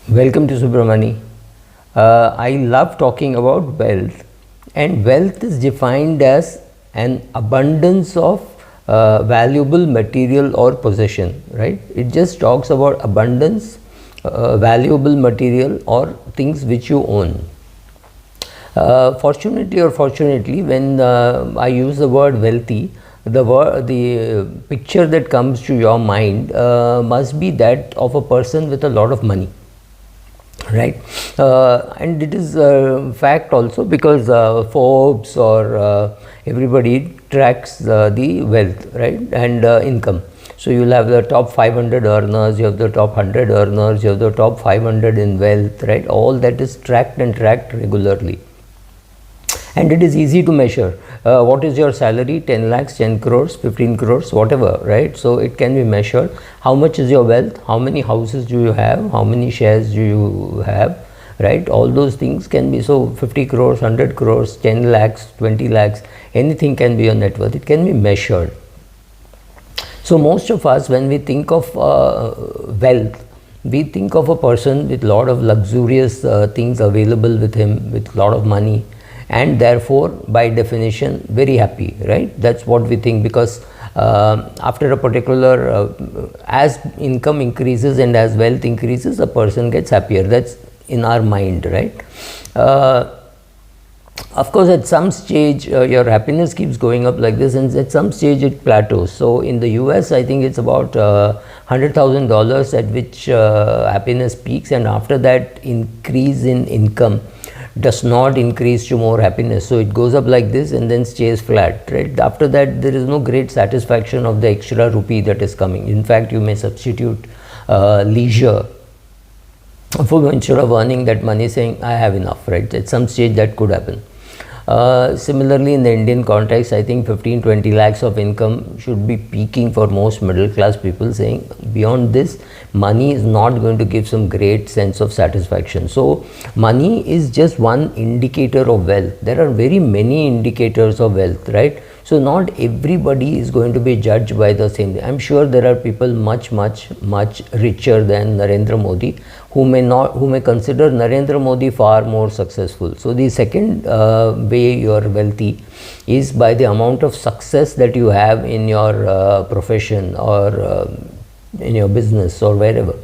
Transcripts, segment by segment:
Welcome to Subramani. I love talking about wealth, and wealth is defined as an abundance of valuable material or possession, right? It just talks about abundance, valuable material or things which you own. Fortunately or fortunately, when I use the word wealthy, the picture that comes to your mind must be that of a person with a lot of money, right? And it is a fact also, because Forbes or everybody tracks the wealth, right, and income. So you'll have the top 500 earners, you have the top 100 earners, you have the top 500 in wealth, right? All that is tracked and tracked regularly, and it is easy to measure. What is your salary? 10 lakhs, 10 crores, 15 crores, whatever, right? So it can be measured. How much is your wealth? How many houses do you have? How many shares do you have, right? All those things can be. So 50 crores, 100 crores, 10 lakhs, 20 lakhs, anything can be your net worth. It can be measured. So most of us, when we think of wealth, we think of a person with a lot of luxurious things available with him, with a lot of money, and therefore by definition very happy, right? That's what we think, because after a particular as income increases and as wealth increases, a person gets happier. That's in our mind, right? Of course, at some stage your happiness keeps going up like this, and at some stage it plateaus. So in the US, I think it's about $100,000 at which happiness peaks, and after that increase in income does not increase to more happiness. So it goes up like this and then stays flat, right? After that, there is no great satisfaction of the extra rupee that is coming. In fact, you may substitute leisure for, instead of earning that money, saying I have enough, right? At some stage that could happen. Similarly, in the Indian context, I think 15-20 lakhs of income should be peaking for most middle class people, saying beyond this, money is not going to give some great sense of satisfaction. So money is just one indicator of wealth. There are very many indicators of wealth, right? So not everybody is going to be judged by the same thing. I'm sure there are people much richer than Narendra Modi who may consider Narendra Modi far more successful. So the second way you are wealthy is by the amount of success that you have in your profession or in your business or wherever.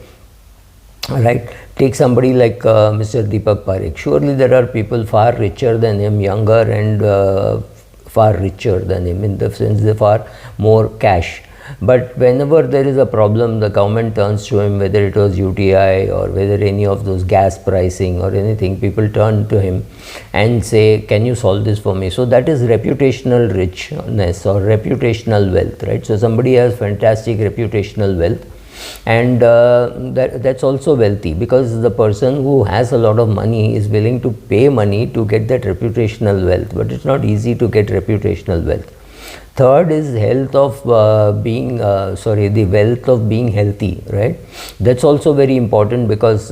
Right, take somebody like Mr. Deepak Parekh. Surely there are people far richer than him, younger and far richer than him, in the sense they far more cash. But whenever there is a problem, the government turns to him, whether it was UTI or whether any of those gas pricing or anything, people turn to him and say, can you solve this for me? So that is reputational richness or reputational wealth, right? So somebody has fantastic reputational wealth, and that's also wealthy, because the person who has a lot of money is willing to pay money to get that reputational wealth, but it's not easy to get reputational wealth. Third is health of the wealth of being healthy, right? That's also very important, because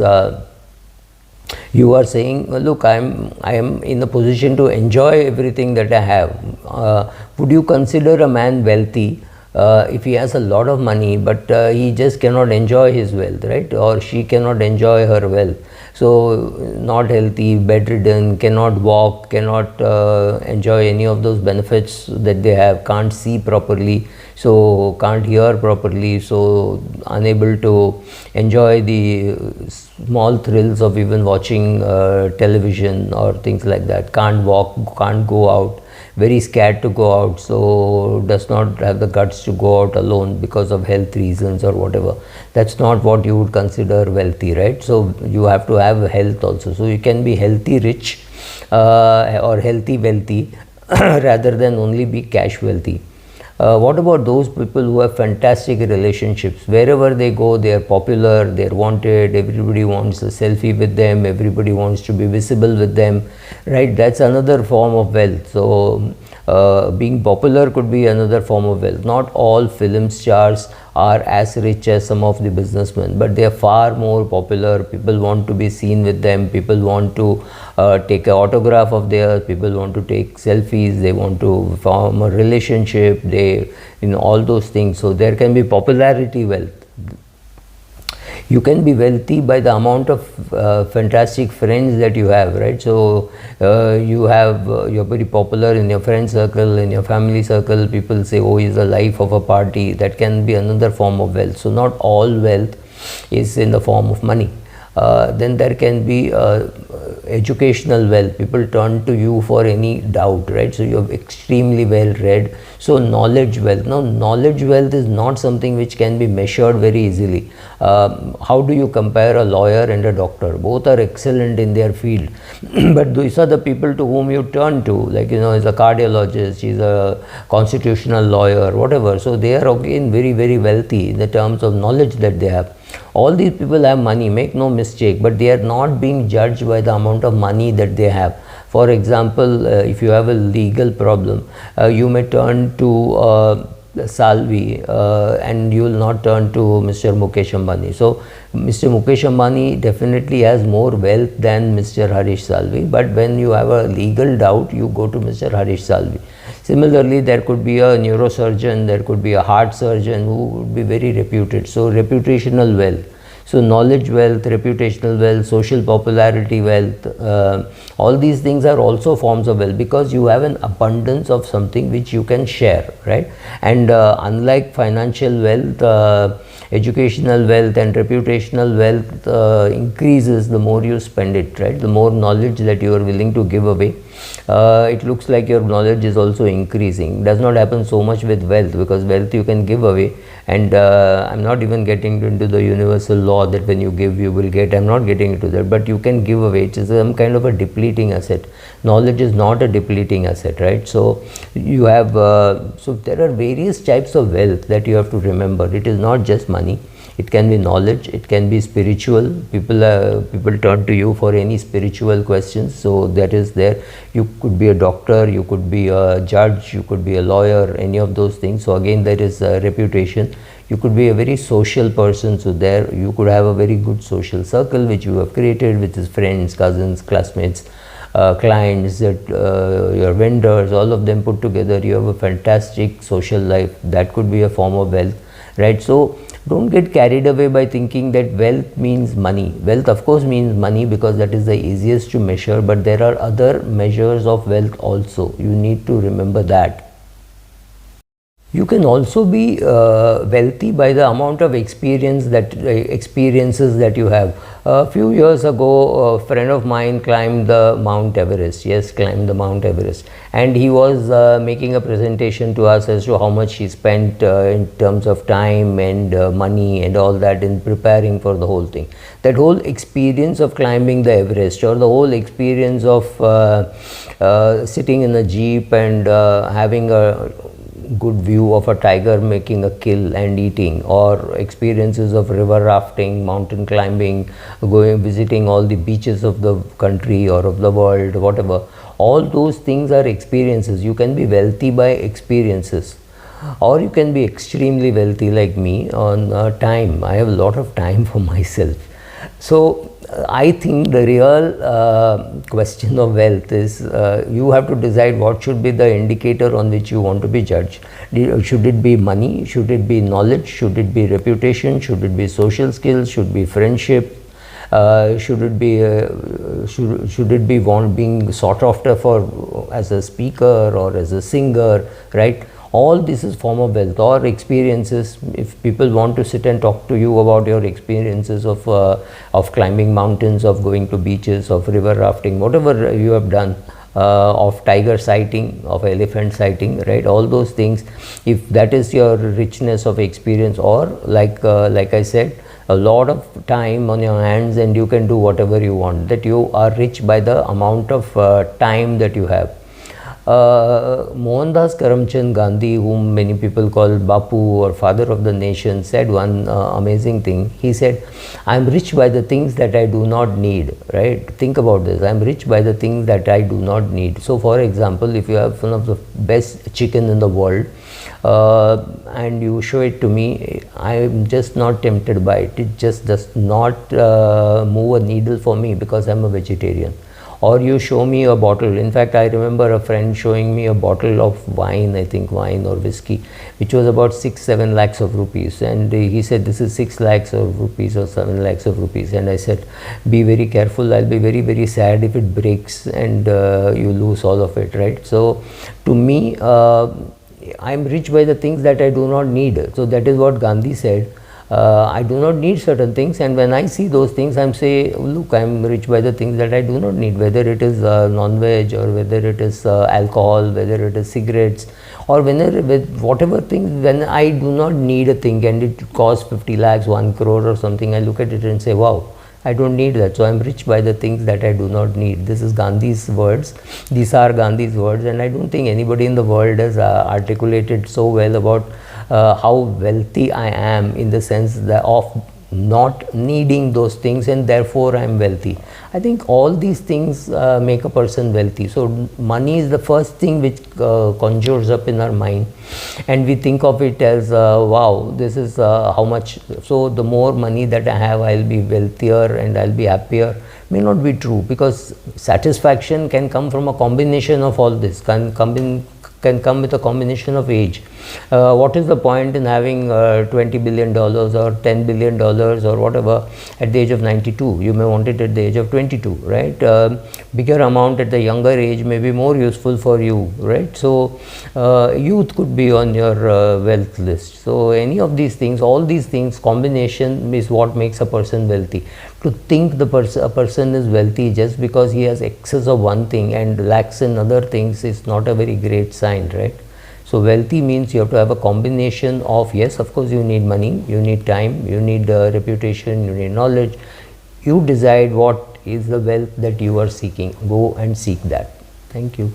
you are saying, look, I am in a position to enjoy everything that I have. Would you consider a man wealthy if he has a lot of money, but he just cannot enjoy his wealth, right? Or she cannot enjoy her wealth? So not healthy, bedridden, cannot walk, cannot enjoy any of those benefits that they have, can't see properly, so can't hear properly, so unable to enjoy the small thrills of even watching television or things like that, can't walk, can't go out, very scared to go out, so does not have the guts to go out alone because of health reasons or whatever. That's not what you would consider wealthy, right? So you have to have health also. So you can be healthy rich or healthy wealthy rather than only be cash wealthy. What about those people who have fantastic relationships? Wherever they go, they are popular, they are wanted, everybody wants a selfie with them, everybody wants to be visible with them, right? That's another form of wealth. So being popular could be another form of wealth. Not all film stars are as rich as some of the businessmen, but they are far more popular. People want to be seen with them, people want to take an autograph of theirs, people want to take selfies, they want to form a relationship, all those things. So there can be popularity wealth. You can be wealthy by the amount of fantastic friends that you have, right? So you're very popular in your friend circle, in your family circle. People say, oh, he's the life of a party. That can be another form of wealth. So not all wealth is in the form of money. Then there can be educational wealth. People turn to you for any doubt, right? So you're extremely well read. So knowledge wealth. Now knowledge wealth is not something which can be measured very easily. How do you compare a lawyer and a doctor? Both are excellent in their field, but these are the people to whom you turn to, like, is a cardiologist, he's a constitutional lawyer, whatever. So they are again very, very wealthy in the terms of knowledge that they have. All these people have money, make no mistake, but they are not being judged by the amount of money that they have. For example, if you have a legal problem, you may turn to Salvi and you will not turn to Mr. Mukesh Ambani. So Mr. Mukesh Ambani definitely has more wealth than Mr. Harish Salvi, but when you have a legal doubt, you go to Mr. Harish Salvi. Similarly, there could be a neurosurgeon, there could be a heart surgeon who would be very reputed. So reputational wealth. So knowledge wealth, reputational wealth, social popularity wealth, all these things are also forms of wealth, because you have an abundance of something which you can share, right? And unlike financial wealth, educational wealth and reputational wealth increases the more you spend it, right? The more knowledge that you are willing to give away, it looks like your knowledge is also increasing. It does not happen so much with wealth, because wealth you can give away, and I'm not even getting into the universal law that when you give you will get. I'm not getting into that, but you can give away. It is some kind of a depleting asset. Knowledge is not a depleting asset, right? So you have so there are various types of wealth that you have to remember. It is not just money. It can be knowledge, it can be spiritual. People turn to you for any spiritual questions, so that is there. You could be a doctor, you could be a judge, you could be a lawyer, any of those things. So again, there is reputation. You could be a very social person, so there you could have a very good social circle which you have created, which is friends, cousins, classmates, clients, your vendors, all of them put together. You have a fantastic social life. That could be a form of wealth, right? So don't get carried away by thinking that wealth means money. Wealth of course means money, because that is the easiest to measure, but there are other measures of wealth also. You need to remember that. You can also be wealthy by the amount of experiences that you have. A few years ago, a friend of mine climbed the Mount Everest. Yes, climbed the Mount Everest, and he was making a presentation to us as to how much he spent in terms of time and money and all that in preparing for the whole thing. That whole experience of climbing the Everest, or the whole experience of sitting in a jeep and having a good view of a tiger making a kill and eating, or experiences of river rafting, mountain climbing, visiting all the beaches of the country or of the world, whatever. All those things are experiences. You can be wealthy by experiences, or you can be extremely wealthy like me on time. I have a lot of time for myself. So I think the real question of wealth is you have to decide what should be the indicator on which you want to be judged. Should it be money? Should it be knowledge? Should it be reputation? Should it be social skills? Should it be friendship? Should it be being sought after for as a speaker or as a singer, right? All this is form of wealth. Or experiences. If people want to sit and talk to you about your experiences of climbing mountains, of going to beaches, of river rafting, whatever you have done, of tiger sighting, of elephant sighting, right? All those things, if that is your richness of experience, or like I said, a lot of time on your hands and you can do whatever you want, that you are rich by the amount of time that you have. Mohandas Karamchand Gandhi, whom many people call Bapu or father of the nation, said one amazing thing. He said, I am rich by the things that I do not need, right? Think about this. I am rich by the things that I do not need. So for example, if you have one of the best chicken in the world and you show it to me, I am just not tempted by it. It just does not move a needle for me, because I am a vegetarian. or you show me a bottle. In fact, I remember a friend showing me a bottle of wine, I think wine or whiskey, which was about 6-7 lakhs of rupees, and he said this is 6 lakhs of rupees or 7 lakhs of rupees, and I said, be very careful, I'll be very, very sad if it breaks and you lose all of it, right? So to me, I'm rich by the things that I do not need. So that is what Gandhi said. I do not need certain things, and when I see those things, I'm say, look, I'm rich by the things that I do not need, whether it is non-veg, or whether it is alcohol, whether it is cigarettes, or whatever things. When I do not need a thing and it costs 50 lakhs, 1 crore or something, I look at it and say, wow, I don't need that. So I'm rich by the things that I do not need. This is Gandhi's words. These are Gandhi's words, and I don't think anybody in the world has articulated so well about how wealthy I am, in the sense that of not needing those things, and therefore I am wealthy. I think all these things make a person wealthy. So money is the first thing which conjures up in our mind, and we think of it as wow, this is how much. So the more money that I have, I'll be wealthier and I'll be happier. May not be true, because satisfaction can come from a combination of all this, can come with a combination of age. What is the point in having $20 billion or $10 billion or whatever at the age of 92? You may want it at the age of 22, right? Bigger amount at the younger age may be more useful for you, right? So youth could be on your wealth list. So any of these things, all these things, combination is what makes a person wealthy. To think a person is wealthy just because he has excess of one thing and lacks in other things is not a very great sign, right? So wealthy means you have to have a combination of, yes, of course you need money, you need time, you need reputation, you need knowledge. You decide what is the wealth that you are seeking. Go and seek that. Thank you.